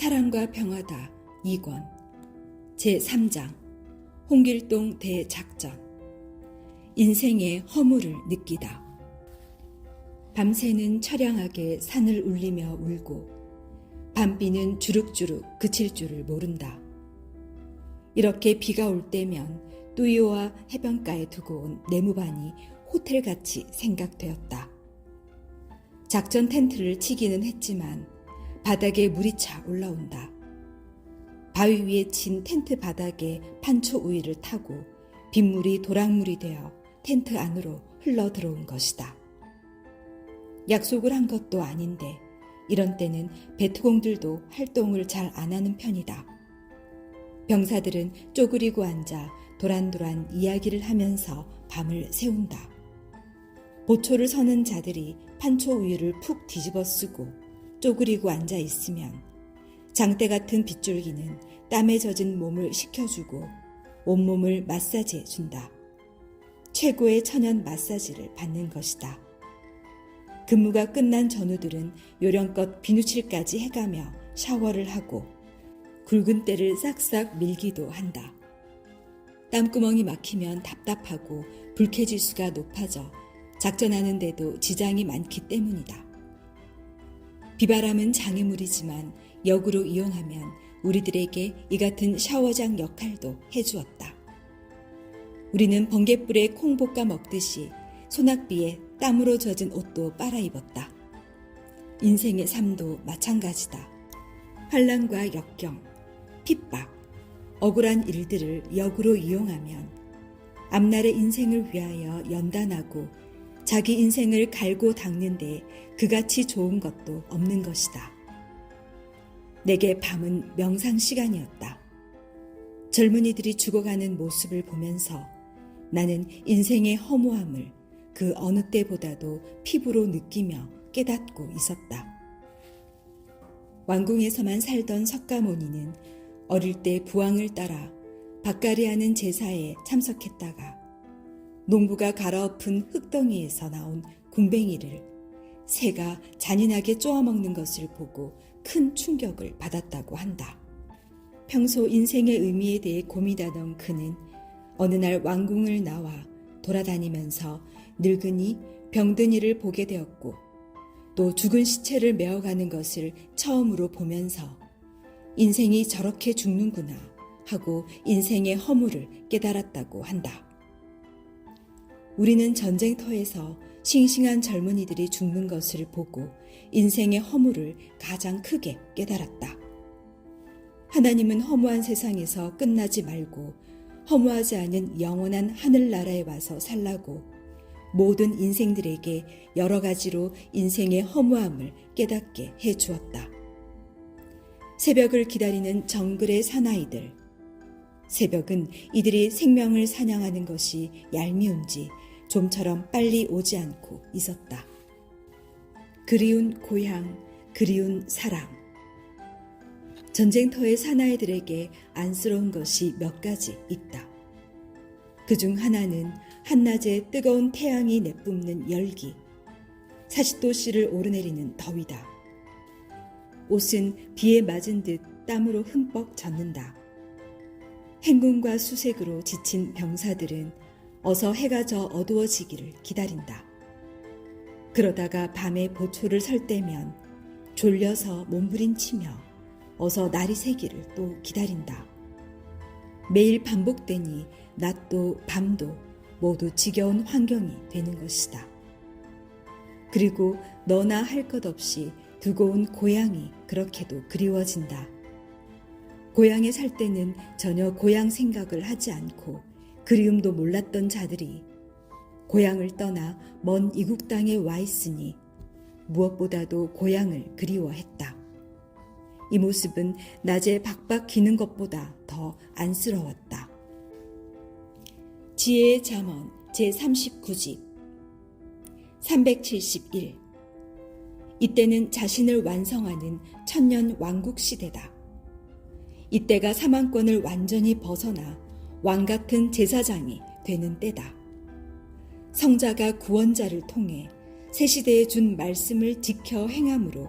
사랑과 평화다 2권 제3장 홍길동 대작전 인생의 허물을 느끼다. 밤새는 처량하게 산을 울리며 울고 밤비는 주룩주룩 그칠 줄을 모른다. 이렇게 비가 올 때면 뚜이오와 해변가에 두고 온 네모반이 호텔같이 생각되었다. 작전 텐트를 치기는 했지만 바닥에 물이 차 올라온다. 바위 위에 친 텐트 바닥에 판초 우위를 타고 빗물이 도랑물이 되어 텐트 안으로 흘러 들어온 것이다. 약속을 한 것도 아닌데 이런 때는 베트공들도 활동을 잘 안 하는 편이다. 병사들은 쪼그리고 앉아 도란도란 이야기를 하면서 밤을 새운다. 보초를 서는 자들이 판초 우위를 푹 뒤집어 쓰고 쪼그리고 앉아 있으면 장대 같은 빗줄기는 땀에 젖은 몸을 식혀주고 온몸을 마사지해 준다. 최고의 천연 마사지를 받는 것이다. 근무가 끝난 전우들은 요령껏 비누칠까지 해가며 샤워를 하고 굵은 때를 싹싹 밀기도 한다. 땀구멍이 막히면 답답하고 불쾌지수가 높아져 작전하는데도 지장이 많기 때문이다. 비바람은 장애물이지만 역으로 이용하면 우리들에게 이 같은 샤워장 역할도 해주었다. 우리는 번갯불에 콩 볶아 먹듯이 소낙비에 땀으로 젖은 옷도 빨아입었다. 인생의 삶도 마찬가지다. 환난과 역경, 핍박, 억울한 일들을 역으로 이용하면 앞날의 인생을 위하여 연단하고 자기 인생을 갈고 닦는데 그같이 좋은 것도 없는 것이다. 내게 밤은 명상 시간이었다. 젊은이들이 죽어가는 모습을 보면서 나는 인생의 허무함을 그 어느 때보다도 피부로 느끼며 깨닫고 있었다. 왕궁에서만 살던 석가모니는 어릴 때 부왕을 따라 밭갈이하는 제사에 참석했다가 농부가 갈아엎은 흙덩이에서 나온 군뱅이를 새가 잔인하게 쪼아먹는 것을 보고 큰 충격을 받았다고 한다. 평소 인생의 의미에 대해 고민하던 그는 어느 날 왕궁을 나와 돌아다니면서 늙은이, 병든 이를 보게 되었고 또 죽은 시체를 메어가는 것을 처음으로 보면서 인생이 저렇게 죽는구나 하고 인생의 허물을 깨달았다고 한다. 우리는 전쟁터에서 싱싱한 젊은이들이 죽는 것을 보고 인생의 허물을 가장 크게 깨달았다. 하나님은 허무한 세상에서 끝나지 말고 허무하지 않은 영원한 하늘나라에 와서 살라고 모든 인생들에게 여러 가지로 인생의 허무함을 깨닫게 해주었다. 새벽을 기다리는 정글의 사나이들. 새벽은 이들이 생명을 사냥하는 것이 얄미운지 좀처럼 빨리 오지 않고 있었다. 그리운 고향, 그리운 사랑. 전쟁터의 사나이들에게 안쓰러운 것이 몇 가지 있다. 그중 하나는 한낮에 뜨거운 태양이 내뿜는 열기, 40도씨를 오르내리는 더위다. 옷은 비에 맞은 듯 땀으로 흠뻑 젖는다. 행군과 수색으로 지친 병사들은 어서 해가 져 어두워지기를 기다린다. 그러다가 밤에 보초를 설 때면 졸려서 몸부림치며 어서 날이 새기를 또 기다린다. 매일 반복되니 낮도 밤도 모두 지겨운 환경이 되는 것이다. 그리고 너나 할 것 없이 두고 온 고향이 그렇게도 그리워진다. 고향에 살 때는 전혀 고향 생각을 하지 않고 그리움도 몰랐던 자들이 고향을 떠나 먼 이국 땅에 와 있으니 무엇보다도 고향을 그리워했다. 이 모습은 낮에 박박 기는 것보다 더 안쓰러웠다. 지혜의 잠언 제39집 371. 이때는 자신을 완성하는 천년 왕국 시대다. 이때가 사망권을 완전히 벗어나 왕같은 제사장이 되는 때다. 성자가 구원자를 통해 새 시대에 준 말씀을 지켜 행함으로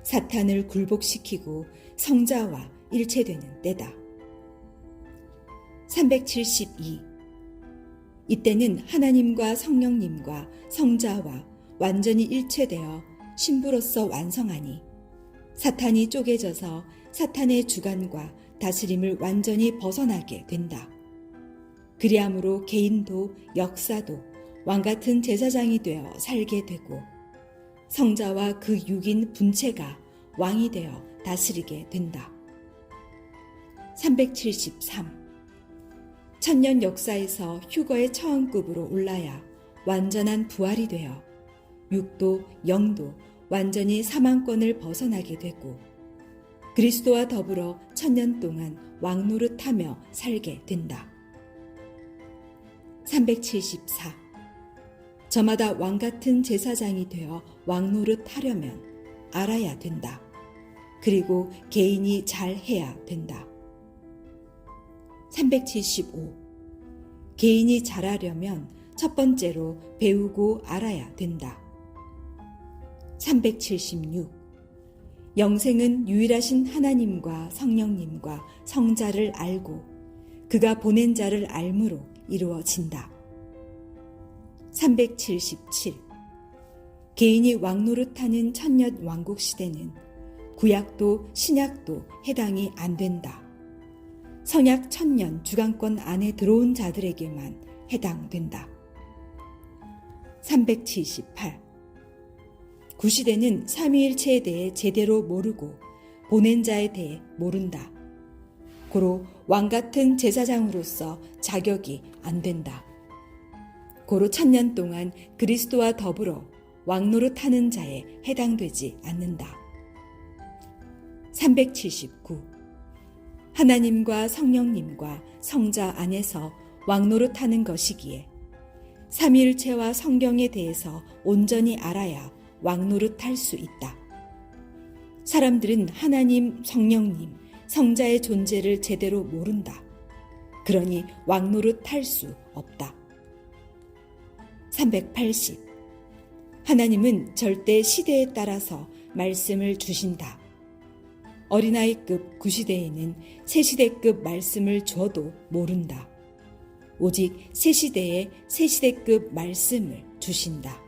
사탄을 굴복시키고 성자와 일체되는 때다. 372. 이때는 하나님과 성령님과 성자와 완전히 일체되어 신부로서 완성하니 사탄이 쪼개져서 사탄의 주관과 다스림을 완전히 벗어나게 된다. 그리함으로 개인도 역사도 왕같은 제사장이 되어 살게 되고 성자와 그 육인 분체가 왕이 되어 다스리게 된다. 373. 천년 역사에서 휴거의 처음급으로 올라야 완전한 부활이 되어 육도 영도 완전히 사망권을 벗어나게 되고 그리스도와 더불어 천년 동안 왕노릇하며 살게 된다. 374. 저마다 왕같은 제사장이 되어 왕노릇하려면 알아야 된다. 그리고 개인이 잘해야 된다. 375. 개인이 잘하려면 첫 번째로 배우고 알아야 된다. 376. 영생은 유일하신 하나님과 성령님과 성자를 알고 그가 보낸 자를 알므로 이루어진다. 377. 개인이 왕노릇하는 천년 왕국 시대는 구약도 신약도 해당이 안 된다. 성약 천년 주관권 안에 들어온 자들에게만 해당된다. 378. 구시대는 삼위일체에 대해 제대로 모르고 보낸 자에 대해 모른다. 고로 왕같은 제사장으로서 자격이 안 된다. 고로 천년 동안 그리스도와 더불어 왕노릇하는 자에 해당되지 않는다. 379. 하나님과 성령님과 성자 안에서 왕노릇하는 것이기에 삼위일체와 성경에 대해서 온전히 알아야 왕노릇할 수 있다. 사람들은 하나님, 성령님, 성자의 존재를 제대로 모른다. 그러니 왕노릇할 수 없다. 380. 하나님은 절대 시대에 따라서 말씀을 주신다. 어린아이급 구시대에는 새시대급 말씀을 줘도 모른다. 오직 새시대에 새시대급 말씀을 주신다.